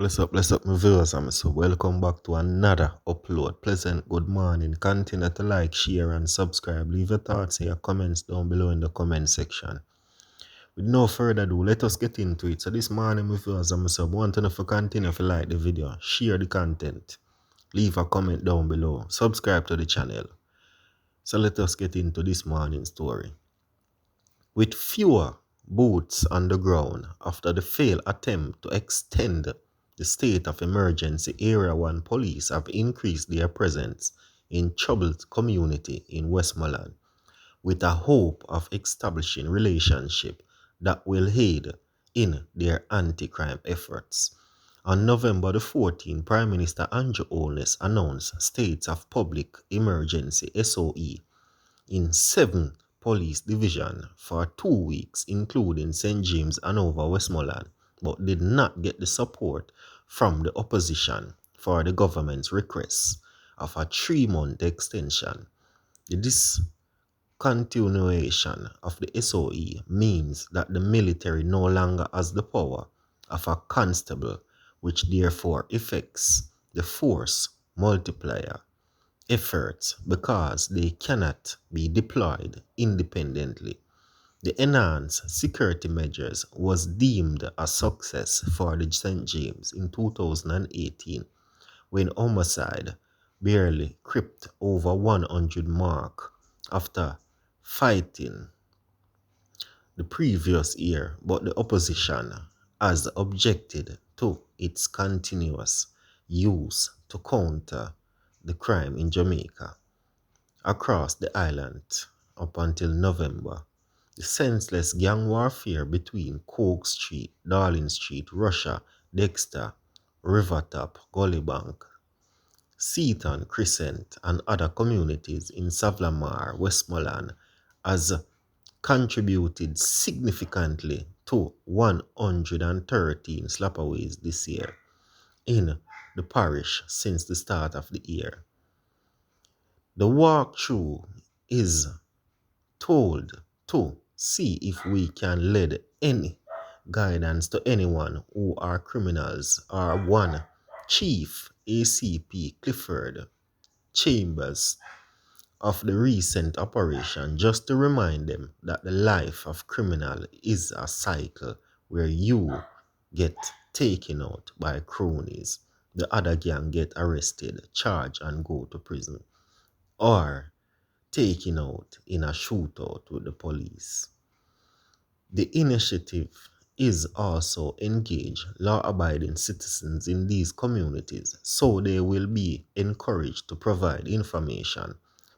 Bless up, my viewers. So welcome back to another upload. Pleasant good morning. Continue to like, share, and subscribe. Leave your thoughts and your comments down below in the comment section. With no further ado, let us get into it. So this morning, my viewers, I want to know if you continue to like the video, share the content, leave a comment down below, subscribe to the channel. So let us get into this morning's story. With fewer boots on the ground after the failed attempt to extend the state of emergency, Area 1 police have increased their presence in troubled community in Westmoreland with a hope of establishing relationship that will aid in their anti-crime efforts. On November the 14th, Prime Minister Sh0l announced states of public emergency (SOE) in 7 police divisions for 2 weeks, including St. James and over Westmoreland, but did not get the support from the opposition for the government's request of a 3-month extension. The discontinuation of the SOE means that the military no longer has the power of a constable, which therefore affects the force multiplier efforts because they cannot be deployed independently. The enhanced security measures was deemed a success for the St. James in 2018 when homicide barely crept over 100 mark after fighting the previous year, but the opposition has objected to its continuous use to counter the crime in Jamaica. Across the island up until November, the senseless gang warfare between Coke Street, Darling Street, Russia, Dexter, Rivertop, Gullybank, Seaton, Crescent, and other communities in Savlamar, Westmoreland has contributed significantly to 113 slapaways this year in the parish since the start of the year. The walkthrough is told to see if we can lend any guidance to anyone who are criminals or one Chief ACP Clifford Chambers of the recent operation, just to remind them that the life of criminal is a cycle where you get taken out by cronies, the other gang get arrested, charged, and go to prison, or taken out in a shootout with the police. The initiative is also engage law-abiding citizens in these communities, so they will be encouraged to provide information.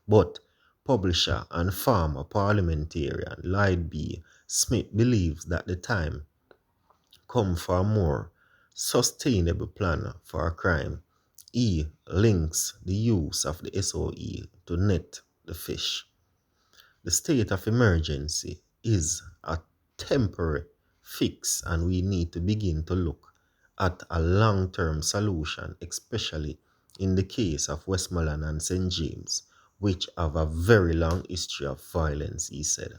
But publisher and former parliamentarian Lloyd B. Smith believes that the time come for a more sustainable plan for crime. He links the use of the SOE to net the fish. The state of emergency is a temporary fix, and we need to begin to look at a long-term solution, especially in the case of Westmoreland and St. James, which have a very long history of violence, he said.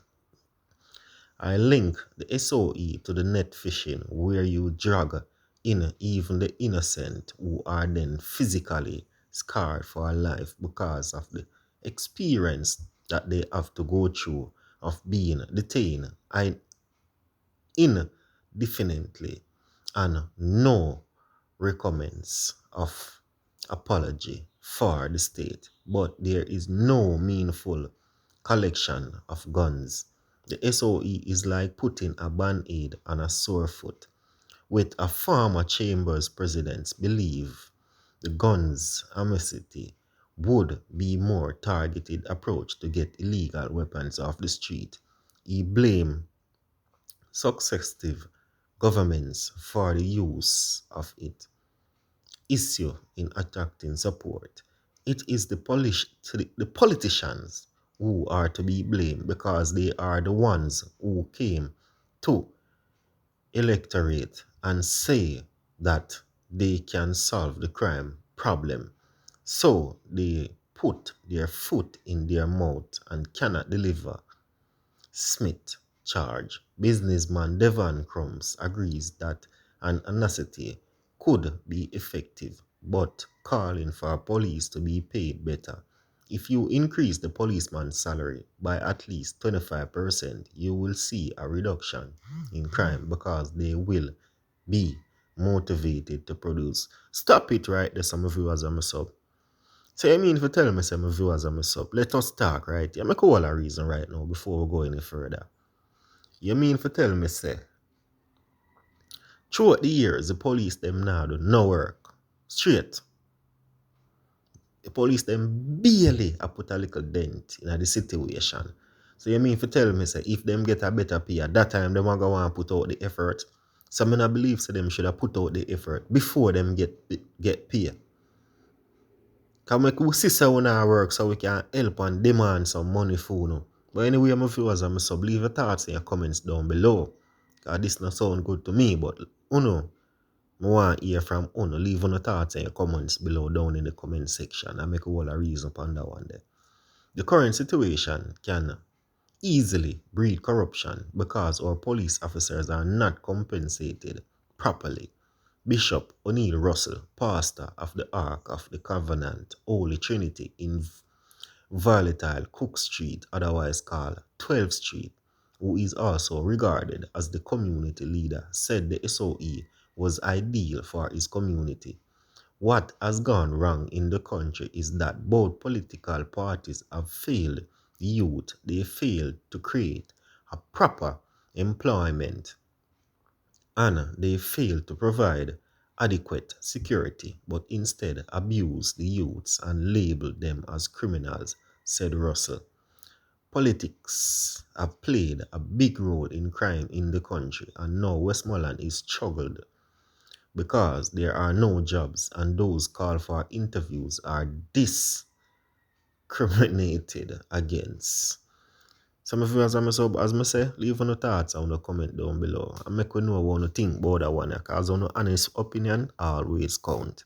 I link the SOE to the net fishing, where you drag in even the innocent who are then physically scarred for life because of the experience that they have to go through of being detained indefinitely and no recommends of apology for the state, but there is no meaningful collection of guns. The SOE is like putting a band-aid on a sore foot. With a former Chambers president believe the guns amnesty would be more targeted approach to get illegal weapons off the street. He blamed successive governments for the use of it. Issue in attracting support. It is the politicians who are to be blamed because they are the ones who came to electorate and say that they can solve the crime problem. So they put their foot in their mouth and cannot deliver. Smith charge. Businessman Devon Crumbs agrees that an amnesty could be effective, but calling for police to be paid better. If you increase the policeman's salary by at least 25%, you will see a reduction in crime because they will be motivated to produce. Stop it right there, some viewers are mess up. So you mean if you tell me some viewers are mess up, let us talk right here. Make a whole reason right now before we go any further. You mean if you tell me say throughout the years the police them now do no work. Straight. The police them barely a put a little dent in the situation. So you mean if you tell me say if them get a better pay at that time them are going to put out the effort. So I believe say them should have put out the effort before them get paid. Can we see how we work so we can help and demand some money for you. But anyway, my viewers and my sub, leave your thoughts in your comments down below. Because this not sound good to me, but I want to hear from Uno. Leave your thoughts in your comments below down in the comment section and make a whole reason upon that one there. The current situation can easily breed corruption because our police officers are not compensated properly. Bishop O'Neill Russell, pastor of the Ark of the Covenant Holy Trinity in Volatile Cook Street, otherwise called 12th Street, who is also regarded as the community leader, said the SOE was ideal for his community. What has gone wrong in the country is that both political parties have failed the youth. They failed to create a proper employment and they failed to provide adequate security, but instead abused the youths and labeled them as criminals, said Russell. Politics have played a big role in crime in the country, and now Westmoreland is struggled because there are no jobs and those called for interviews are discriminated against. Some of you as I say, leave your thoughts on the comment down below and make me know what you think about that one, because your honest opinion always count.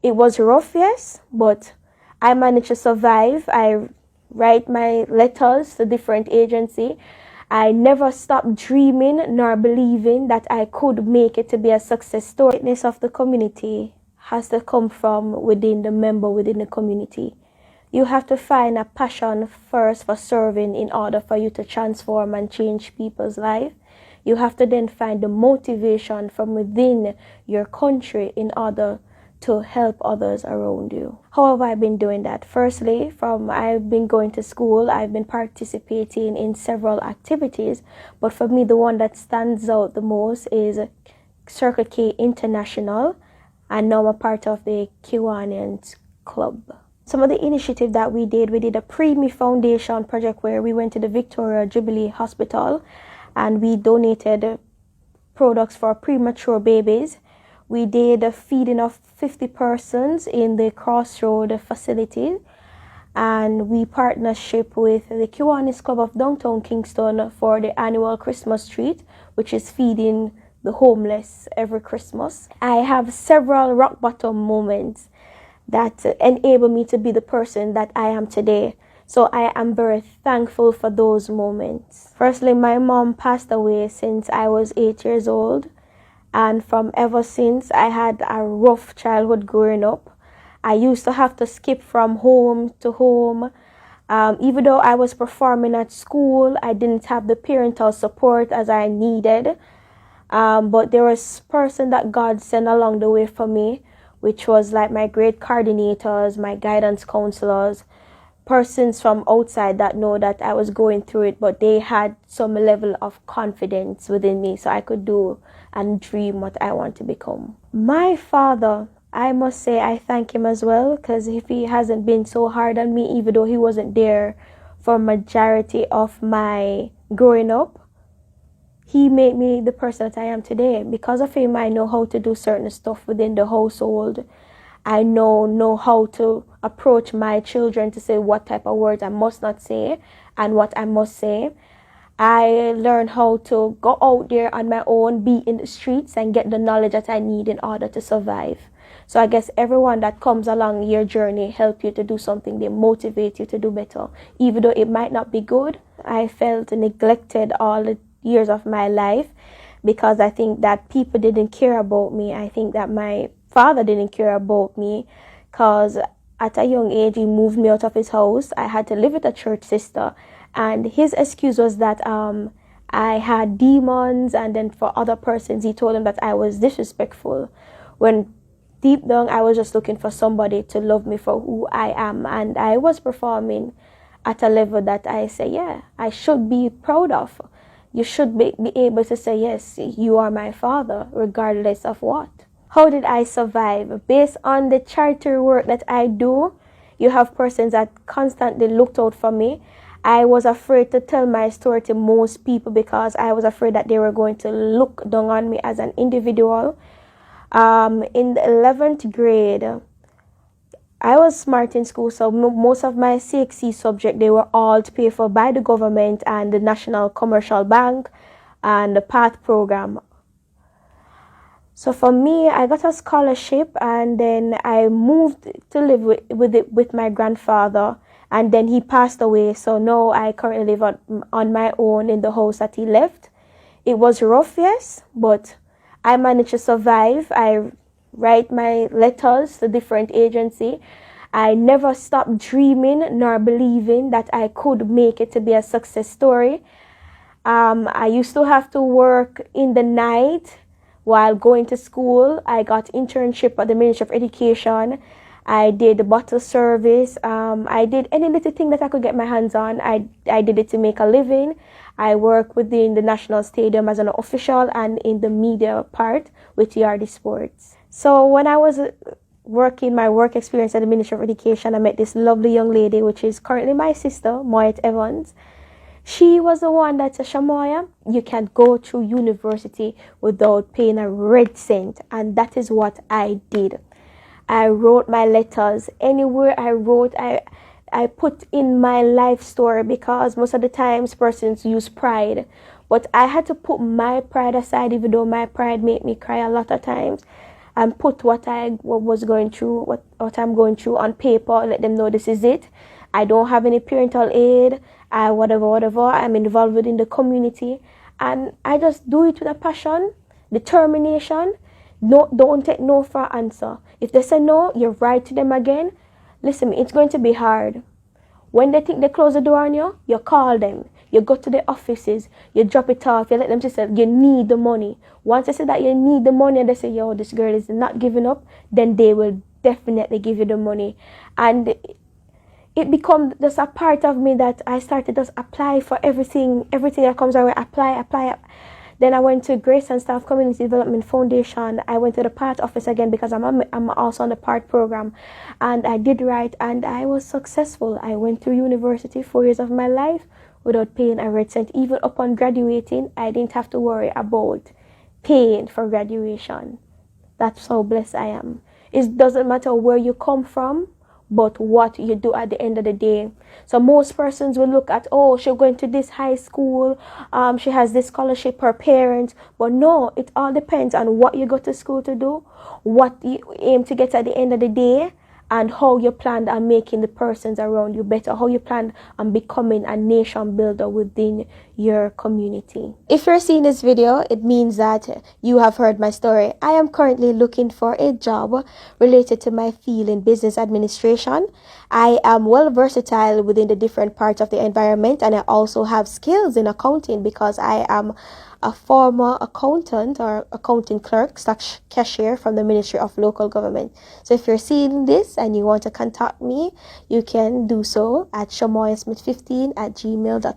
It was rough, yes, but I managed to survive. I write my letters to different agencies. I never stopped dreaming nor believing that I could make it to be a success story. The greatness of the community has to come from within the member within the community. You have to find a passion first for serving in order for you to transform and change people's life. You have to then find the motivation from within your country in order to help others around you. How have I been doing that? Firstly, I've been going to school, I've been participating in several activities, but for me the one that stands out the most is Circle K International, and now I'm a part of the Kiwanians Club. Some of the initiative that we did a Pre-Me Foundation project where we went to the Victoria Jubilee Hospital and we donated products for premature babies. We did a feeding of 50 persons in the Crossroad facility, and we partnership with the Kiwanis Club of Downtown Kingston for the annual Christmas treat, which is feeding the homeless every Christmas. I have several rock bottom moments that enable me to be the person that I am today. So I am very thankful for those moments. Firstly, my mom passed away since I was 8 years old. And from ever since, I had a rough childhood growing up. I used to have to skip from home to home. Even though I was performing at school, I didn't have the parental support as I needed. But there was a person that God sent along the way for me, which was like my grade coordinators, my guidance counselors, persons from outside that know that I was going through it, but they had some level of confidence within me so I could do and dream what I want to become. My father, I must say I thank him as well, because if he hasn't been so hard on me, even though he wasn't there for majority of my growing up, he made me the person that I am today. Because of him, I know how to do certain stuff within the household. I know how to approach my children to say what type of words I must not say and what I must say. I learned how to go out there on my own, be in the streets and get the knowledge that I need in order to survive. So I guess everyone that comes along your journey help you to do something. They motivate you to do better. Even though it might not be good, I felt neglected all the years of my life. because I think that people didn't care about me. I think that my father didn't care about me because at a young age he moved me out of his house. I had to live with a church sister, and his excuse was that I had demons, and then for other persons he told them that I was disrespectful, when deep down I was just looking for somebody to love me for who I am. And I was performing at a level that I say, yeah, I should be proud of. You should be able to say, yes, you are my father, regardless of what. How did I survive? Based on the charity work that I do, you have persons that constantly looked out for me. I was afraid to tell my story to most people because I was afraid that they were going to look down on me as an individual. In the 11th grade, I was smart in school, so most of my C0ps subjects, they were all paid for by the government and the National Commercial Bank and the PATH program. So for me, I got a scholarship, and then I moved to live with my grandfather, and then he passed away. So now I currently live on my own in the house that he left. It was rough, yes, but I managed to survive. I write my letters to different agencies. I never stopped dreaming nor believing that I could make it to be a success story. I used to have to work in the night while going to school. I got internship at the Ministry of Education. I did bottle service. I did any little thing that I could get my hands on. I did it to make a living. I work within the National Stadium as an official and in the media part with TRD Sports. So when I was working my work experience at the Ministry of Education, I met this lovely young lady, which is currently my sister, Moyet Evans. She was the one that said, Shamoya, you can go through university without paying a red cent. And that is what I did. I wrote my letters. Anywhere I wrote, I put in my life story, because most of the times persons use pride. But I had to put my pride aside, even though my pride made me cry a lot of times, and put what was going through, what I'm going through on paper, let them know this is it. I don't have any parental aid. Whatever. I'm involved within the community, and I just do it with a passion, determination. No, don't take no for an answer. If they say no, you write to them again. Listen, it's going to be hard. When they think they close the door on you, you call them. You go to the offices, you drop it off, you let them just say you need the money. Once they say that you need the money and they say, yo, this girl is not giving up, then they will definitely give you the money. And it becomes just a part of me that I started just apply for everything that comes our way. Apply. Then I went to Grace and Staff Community Development Foundation. I went to the PATH office again because I'm also on the PATH program, and I did right, and I was successful. I went through university 4 years of my life without paying a red cent. Even upon graduating, I didn't have to worry about paying for graduation. That's how blessed I am. It doesn't matter where you come from, but what you do at the end of the day. So most persons will look at, oh, she's going to this high school, she has this scholarship, her parents. But no, it all depends on what you go to school to do, what you aim to get at the end of the day, and how you plan on making the persons around you better, how you plan on becoming a nation builder within your community. If you're seeing this video, it means that you have heard my story. I am currently looking for a job related to my field in business administration. I am well versatile within the different parts of the environment, and I also have skills in accounting because I am a former accountant or accounting clerk / cashier from the Ministry of Local Government. So if you're seeing this and you want to contact me, you can do so at shamoyasmith15@gmail.com.